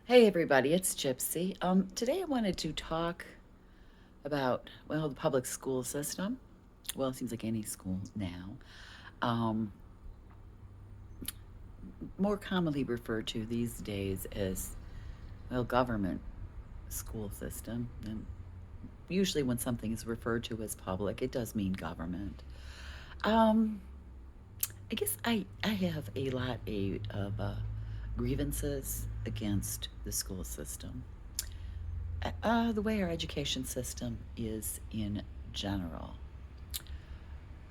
Hey everybody, it's Gypsy. Today I wanted to talk about, well, the public school system. Well, it seems like any school now. Um, More commonly referred to these days as, well, government school system. And usually when something is referred to as public, it does mean government. Um, I guess I have a lot of grievances against the school system. The way our education system is in general.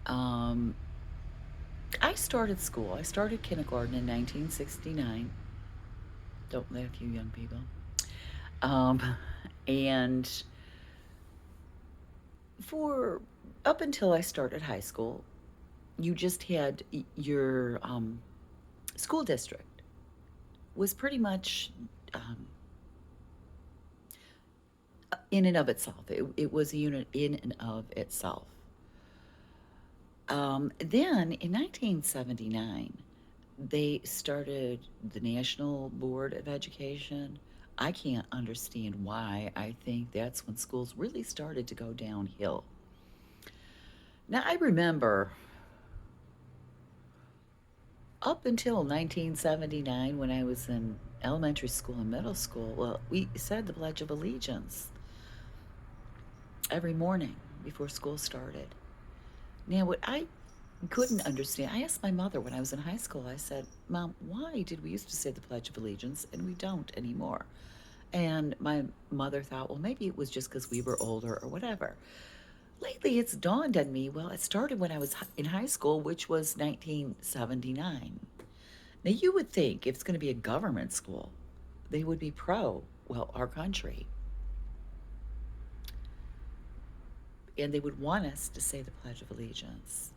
Um, I started school. I started kindergarten in 1969. Don't laugh, you young people. Um, and for up until I started high school, you just had your school district was pretty much um, in and of itself. It was a unit in and of itself. Then in 1979, they started the National Board of Education. I can't understand why. I think that's when schools really started to go downhill. Now, I remember up until 1979 when I was in elementary school and middle school, well, we said the Pledge of Allegiance every morning before school started. Now, what I couldn't understand, I asked my mother when I was in high school, I said, Mom, why did we used to say the Pledge of Allegiance and we don't anymore? And my mother thought, well, maybe it was just because we were older or whatever. Lately, it's dawned on me, well, it started when I was in high school, which was 1979. Now, you would think if it's going to be a government school, they would be pro, well, our country. And they would want us to say the Pledge of Allegiance.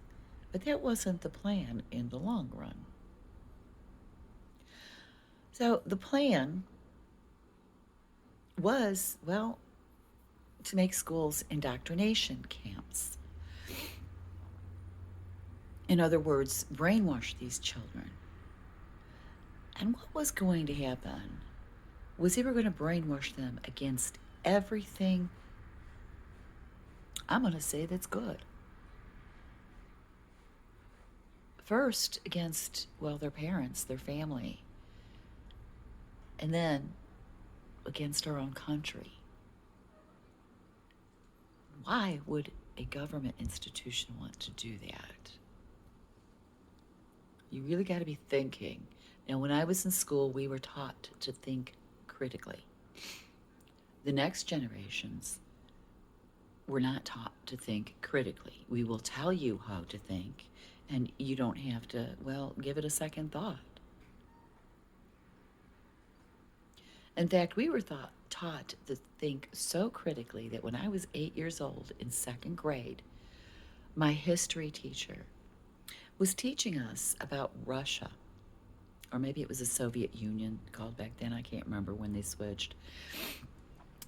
But that wasn't the plan in the long run. So the plan was, well, to make schools indoctrination camps. In other words, brainwash these children. And what was going to happen was they were going to brainwash them against everything, I'm going to say, that's good. First, against, well, their parents, their family, and then against our own country. Why would a government institution want to do that? You really got to be thinking. Now, when I was in school, we were taught to think critically. The next generations were not taught to think critically. We will tell you how to think, and you don't have to, well, give it a second thought. In fact, we were taught to think so critically that when I was 8 years old in second grade, my history teacher was teaching us about Russia, or maybe it was the Soviet Union called back then. I can't remember when they switched.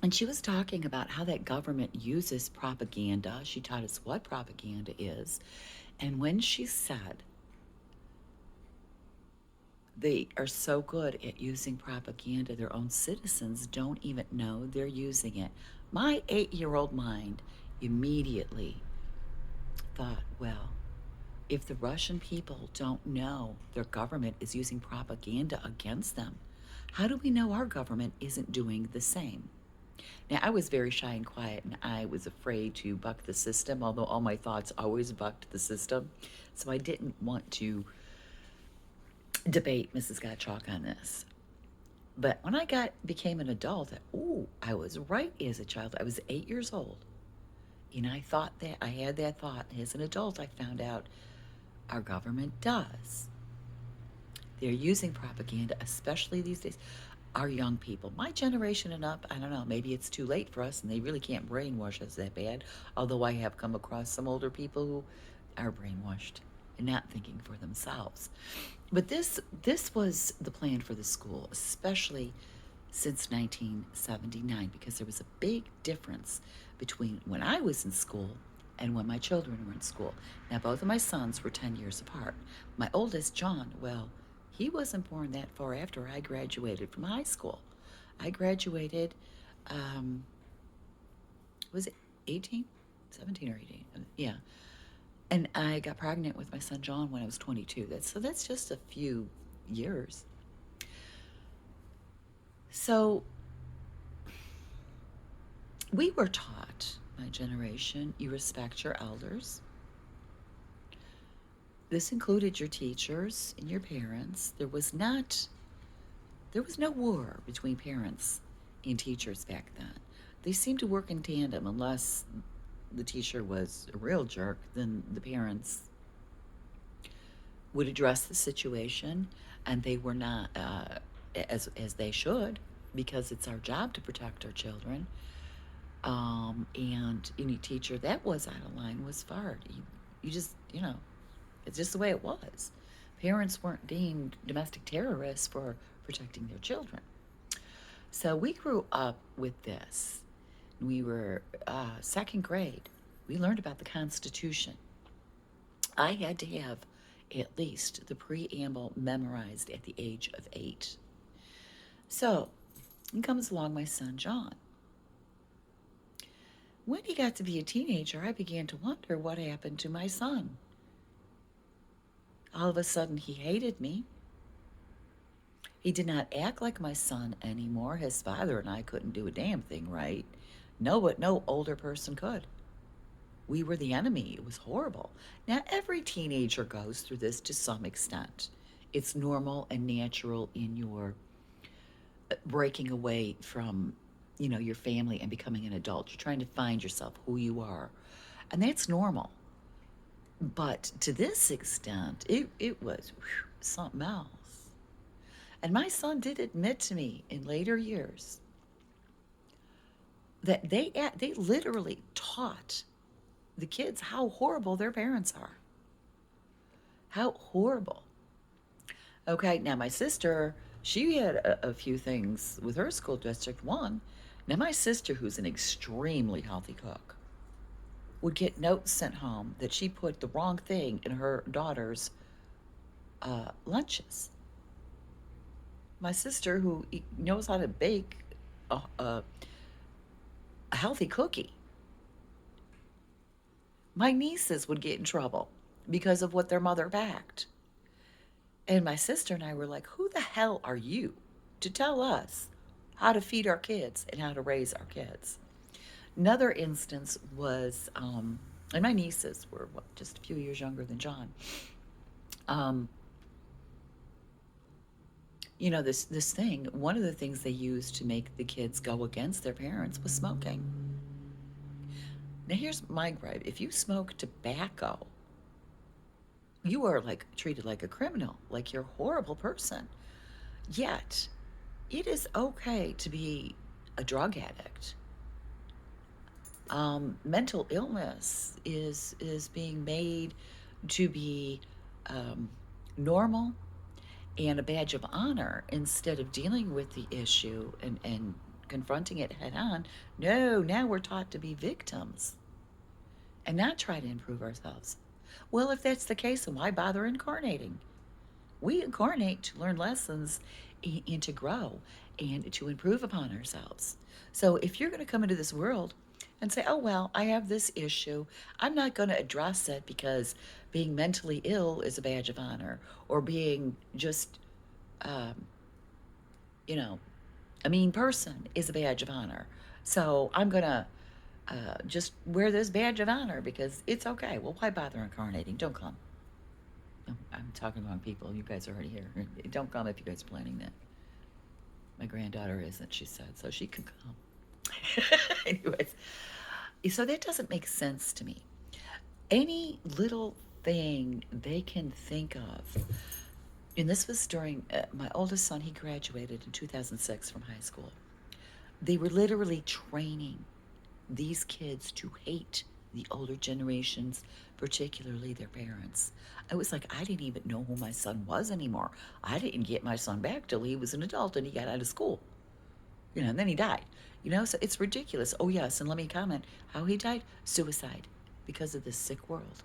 And she was talking about how that government uses propaganda. She taught us what propaganda is. And when she said they are so good at using propaganda, their own citizens don't even know they're using it. My 8-year-old mind immediately thought, well, if the Russian people don't know their government is using propaganda against them, how do we know our government isn't doing the same? Now, I was very shy and quiet, and I was afraid to buck the system, although all my thoughts always bucked the system. So I didn't want to debate Mrs. Gottschalk on this. But when I became an adult, I was right as a child. I was 8 years old. And I thought that, I had that thought. As an adult, I found out our government does. They're using propaganda, especially these days. Our young people, my generation and up, I don't know, maybe it's too late for us and they really can't brainwash us that bad. Although I have come across some older people who are brainwashed and not thinking for themselves. But this was the plan for the school, especially since 1979, because there was a big difference between when I was in school and when my children were in school. Now, both of my sons were 10 years apart. My oldest, John, well, he wasn't born that far after I graduated from high school. I graduated, um, was it 18? 17 or 18? Yeah. And I got pregnant with my son John when I was 22. That's just a few years. So we were taught, my generation, you respect your elders. This included your teachers and your parents. There was no war between parents and teachers back then. They seemed to work in tandem unless the teacher was a real jerk, then the parents would address the situation, and they were not as they should, because it's our job to protect our children. And any teacher that was out of line was fired. You just, it's just the way it was. Parents weren't deemed domestic terrorists for protecting their children. So we grew up with this. We were second grade. We learned about the Constitution. I had to have at least the preamble memorized at the age of 8. So, in comes along my son John. When he got to be a teenager, I began to wonder what happened to my son. All of a sudden, he hated me. He did not act like my son anymore. His father and I couldn't do a damn thing right. No, but no older person could. We were the enemy. It was horrible. Now, every teenager goes through this to some extent. It's normal and natural in your breaking away from, your family and becoming an adult. You're trying to find yourself, who you are. And that's normal. But to this extent, it was something else. And my son did admit to me in later years that they literally taught the kids how horrible their parents are. How horrible. Okay, now my sister, she had a few things with her school district. One, now my sister, who's an extremely healthy cook, would get notes sent home that she put the wrong thing in her daughter's lunches. My sister, who knows how to bake a healthy cookie, my nieces would get in trouble because of what their mother backed. And my sister and I were like, who the hell are you to tell us how to feed our kids and how to raise our kids? Another instance was, and my nieces were just a few years younger than John. This thing, one of the things they used to make the kids go against their parents was smoking. Now here's my gripe. If you smoke tobacco, you are treated like a criminal, like you're a horrible person. Yet, it is okay to be a drug addict. Mental illness is being made to be normal and a badge of honor instead of dealing with the issue and confronting it head on. No, now we're taught to be victims and not try to improve ourselves. Well, if that's the case, then why bother incarnating? We incarnate to learn lessons and to grow and to improve upon ourselves. So if you're going to come into this world and say, oh, well, I have this issue, I'm not going to address it because being mentally ill is a badge of honor, or being just, a mean person is a badge of honor. So I'm going to just wear this badge of honor because it's okay. Well, why bother incarnating? Don't come. I'm talking wrong people. You guys are already here. Don't come if you guys are planning that. My granddaughter isn't, she said, so she can come. Anyways, so that doesn't make sense to me. Any little thing they can think of, and this was during my oldest son, he graduated in 2006 from high school. They were literally training these kids to hate the older generations, particularly their parents. I was like, I didn't even know who my son was anymore. I didn't get my son back till he was an adult and he got out of school. And then he died. So it's ridiculous. Oh, yes, and let me comment how he died. Suicide, because of this sick world.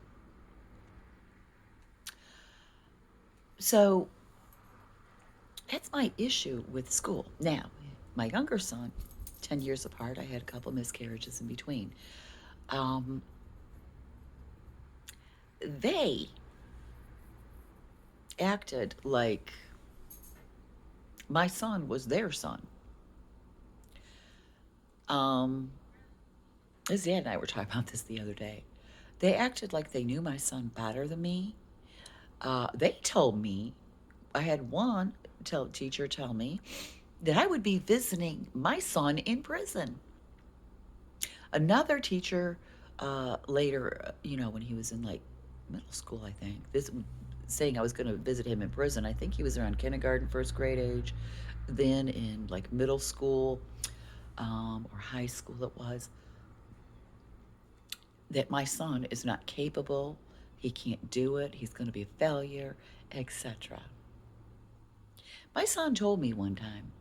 So that's my issue with school. Now, my younger son, 10 years apart, I had a couple miscarriages in between. Um, they acted like my son was their son. Um, his dad and I were talking about this the other day. They acted like they knew my son better than me. They told me, I had one teacher tell me that I would be visiting my son in prison. Another teacher later, when he was in like middle school, I think, this saying I was going to visit him in prison. I think he was around kindergarten, first grade age, then in like middle school or high school it was, that my son is not capable, he can't do it, he's going to be a failure, etc. My son told me one time,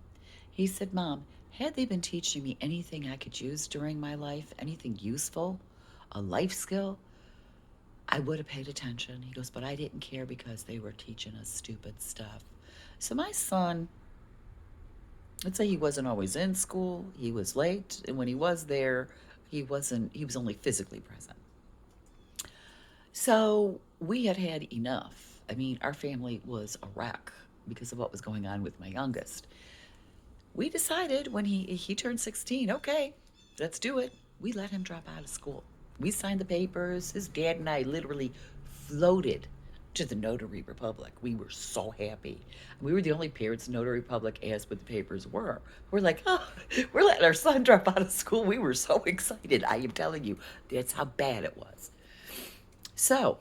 he said, Mom, had they been teaching me anything I could use during my life, anything useful, a life skill, I would have paid attention. He goes, but I didn't care because they were teaching us stupid stuff. So my son, let's say he wasn't always in school, he was late, and when he was there, he was only physically present. So we had had enough. I mean, our family was a wreck because of what was going on with my youngest. We decided when he turned 16, okay, let's do it. We let him drop out of school. We signed the papers. His dad and I literally floated to the Notary Republic. We were so happy. We were the only parents Notary Republic asked what the papers were. We're like, oh, we're letting our son drop out of school. We were so excited. I am telling you, that's how bad it was. So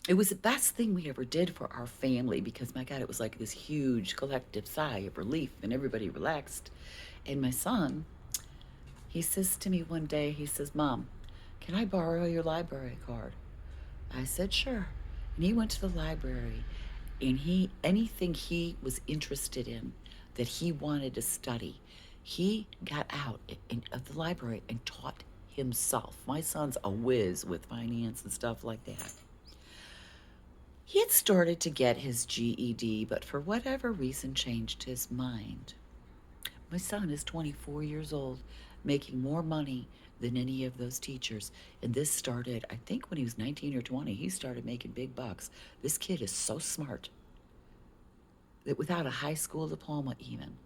it was the best thing we ever did for our family because, my God, it was like this huge collective sigh of relief and everybody relaxed. And my son, he says to me one day, he says, Mom, can I borrow your library card? I said, sure. And he went to the library, and anything he was interested in that he wanted to study, he got out of the library and taught himself. My son's a whiz with finance and stuff like that. He had started to get his GED, but for whatever reason changed his mind. My son is 24 years old, making more money than any of those teachers. And this started, I think, when he was 19 or 20. He started making big bucks. This kid is so smart that without a high school diploma even,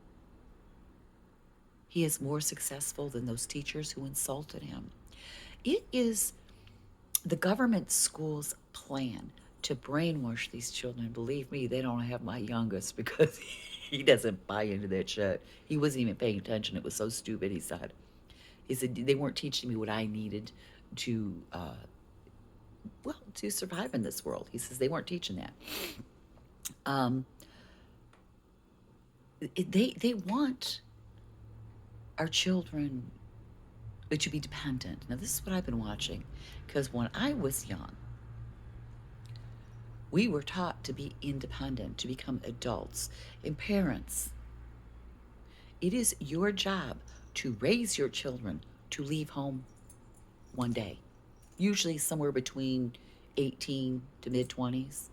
he is more successful than those teachers who insulted him. It is the government school's plan to brainwash these children. Believe me, they don't have my youngest because he doesn't buy into that shit. He wasn't even paying attention. It was so stupid, he said. He said they weren't teaching me what I needed to, to survive in this world. He says they weren't teaching that. They want our children to be dependent. Now, this is what I've been watching, because when I was young, we were taught to be independent, to become adults. And parents, it is your job to raise your children to leave home one day, usually somewhere between 18 to mid-20s.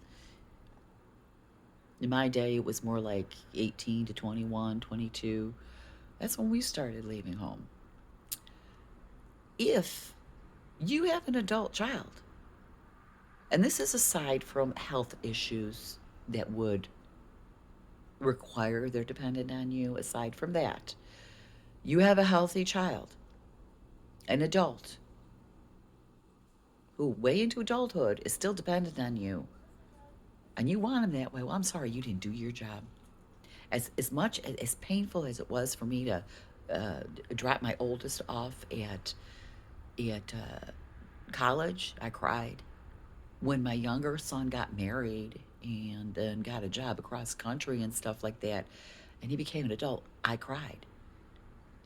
In my day, it was more like 18 to 21, 22. That's when we started leaving home. If you have an adult child, and this is aside from health issues that would require they're dependent on you, aside from that, you have a healthy child, an adult, who way into adulthood is still dependent on you, and you want him that way, well, I'm sorry, you didn't do your job. As much as painful as it was for me to drop my oldest off at college, I cried. When my younger son got married and then got a job across country and stuff like that, and he became an adult, I cried.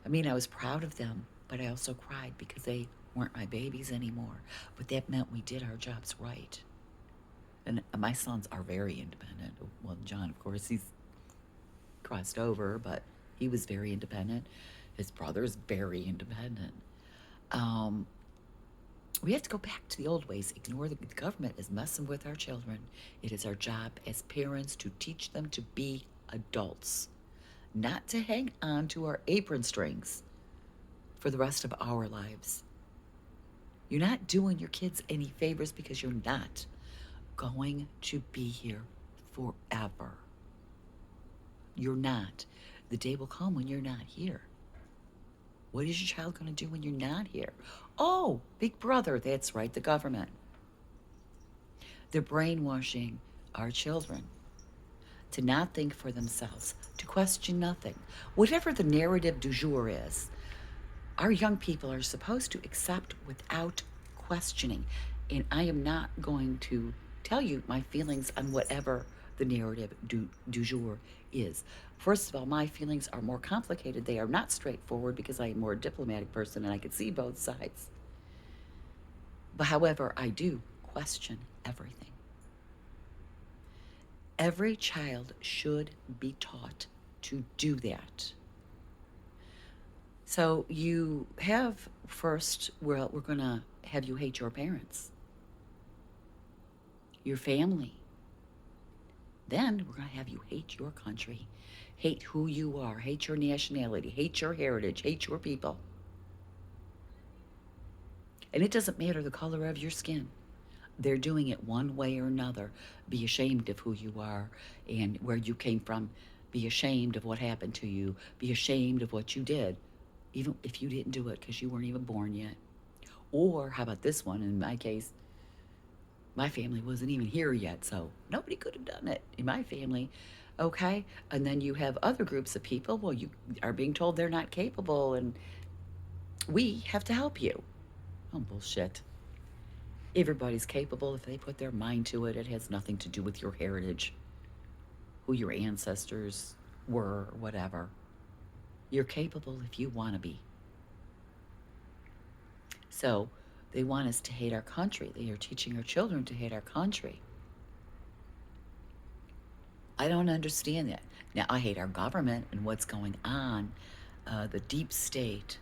I mean, I was proud of them, but I also cried because they weren't my babies anymore. But that meant we did our jobs right. And my sons are very independent. Well, John, of course, he's crossed over, but he was very independent. His brother's very independent. We have to go back to the old ways. Ignore the government is messing with our children. It is our job as parents to teach them to be adults. not to hang on to our apron strings for the rest of our lives. You're not doing your kids any favors because you're not going to be here forever. You're not. The day will come when you're not here. What is your child going to do when you're not here? Oh, Big Brother, that's right, the government. They're brainwashing our children to not think for themselves, to question nothing. Whatever the narrative du jour is, our young people are supposed to accept without questioning. And I am not going to tell you my feelings on whatever the narrative du jour is. First of all, my feelings are more complicated. They are not straightforward because I am more a diplomatic person and I can see both sides. But however, I do question everything. Every child should be taught to do that. So you have first, well, we're going to have you hate your parents, your family. Then we're going to have you hate your country, hate who you are, hate your nationality, hate your heritage, hate your people. And it doesn't matter the color of your skin. They're doing it one way or another. Be ashamed of who you are and where you came from. Be ashamed of what happened to you. Be ashamed of what you did, even if you didn't do it because you weren't even born yet. Or how about this one? In my case, my family wasn't even here yet, so nobody could have done it in my family. Okay? And then you have other groups of people, well, you are being told they're not capable and we have to help you. Oh, bullshit. Everybody's capable if they put their mind to it. It has nothing to do with your heritage, who your ancestors were, or whatever. You're capable if you want to be. So they want us to hate our country. They are teaching our children to hate our country. I don't understand that. Now, I hate our government and what's going on, the deep state,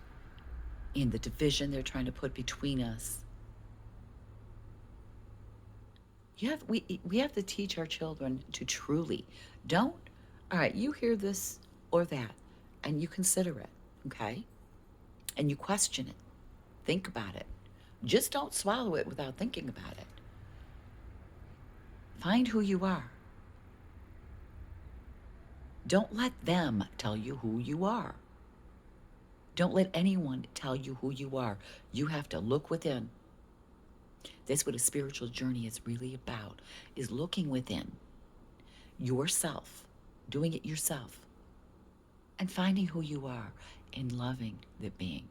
and the division they're trying to put between us. We have to teach our children to truly don't, all right, you hear this or that, and you consider it, okay? And you question it. Think about it. Just don't swallow it without thinking about it. Find who you are. Don't let them tell you who you are. Don't let anyone tell you who you are. You have to look within. That's what a spiritual journey is really about, is looking within yourself, doing it yourself, and finding who you are and loving the being.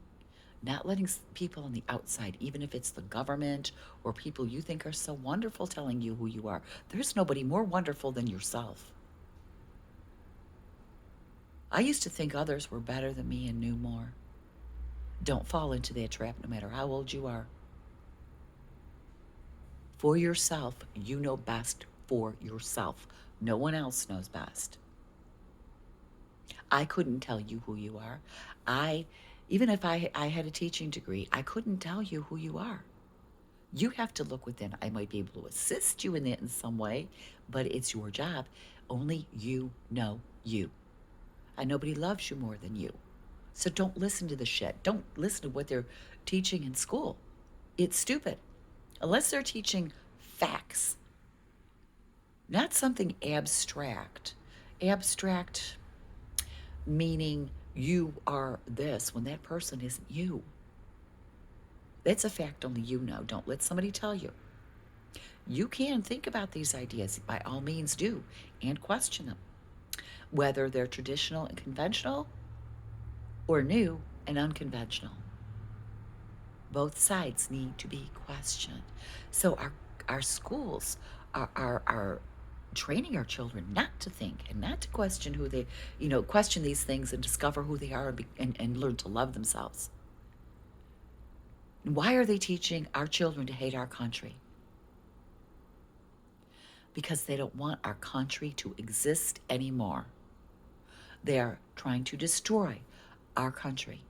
Not letting people on the outside, even if it's the government or people you think are so wonderful, telling you who you are. There's nobody more wonderful than yourself. I used to think others were better than me and knew more. Don't fall into that trap no matter how old you are. For yourself, you know best for yourself. No one else knows best. I couldn't tell you who you are. Even if I had a teaching degree, I couldn't tell you who you are. You have to look within. I might be able to assist you in that in some way, but it's your job. Only you know you. And nobody loves you more than you. So don't listen to the shit. Don't listen to what they're teaching in school. It's stupid. Unless they're teaching facts, not something abstract. Abstract meaning you are this when that person isn't you. That's a fact only you know. Don't let somebody tell you. You can think about these ideas, by all means do, and question them. Whether they're traditional and conventional or new and unconventional. Both sides need to be questioned. So our schools are training our children not to think and not to question who they, question these things and discover who they are and learn to love themselves. Why are they teaching our children to hate our country? Because they don't want our country to exist anymore. They are trying to destroy our country,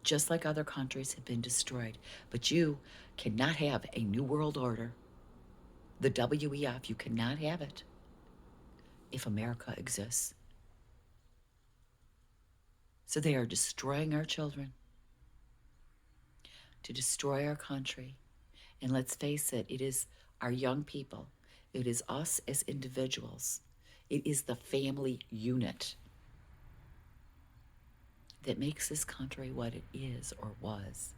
just like other countries have been destroyed. But you cannot have a new world order. The WEF, you cannot have it if America exists. So they are destroying our children, to destroy our country. And let's face it, it is our young people. It is us as individuals. It is the family unit that makes this country what it is or was.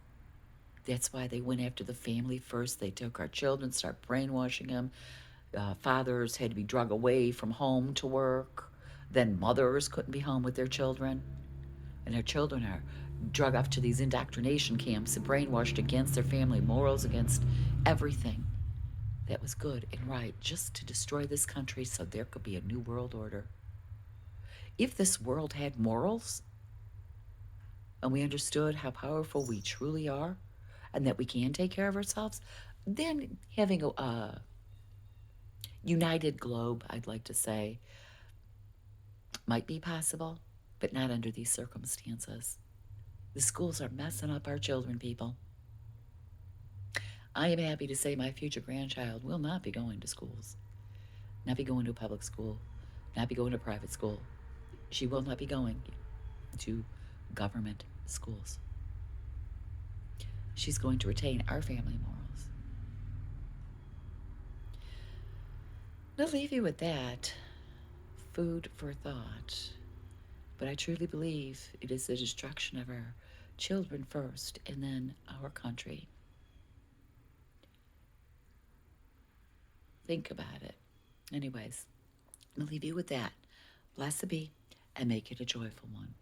That's why they went after the family first. They took our children, started brainwashing them. Fathers had to be drug away from home to work. Then mothers couldn't be home with their children. And their children are drug off to these indoctrination camps and brainwashed against their family morals, against everything that was good and right, just to destroy this country so there could be a new world order. If this world had morals and we understood how powerful we truly are and that we can take care of ourselves, then having a united globe, I'd like to say, might be possible, but not under these circumstances. The schools are messing up our children, people. I am happy to say my future grandchild will not be going to schools, not be going to a public school, not be going to private school. She will not be going to government schools. She's going to retain our family morals. I'll leave you with that. Food for thought. But I truly believe it is the destruction of our children first and then our country. Think about it. Anyways, I'll leave you with that. Blessed be and make it a joyful one.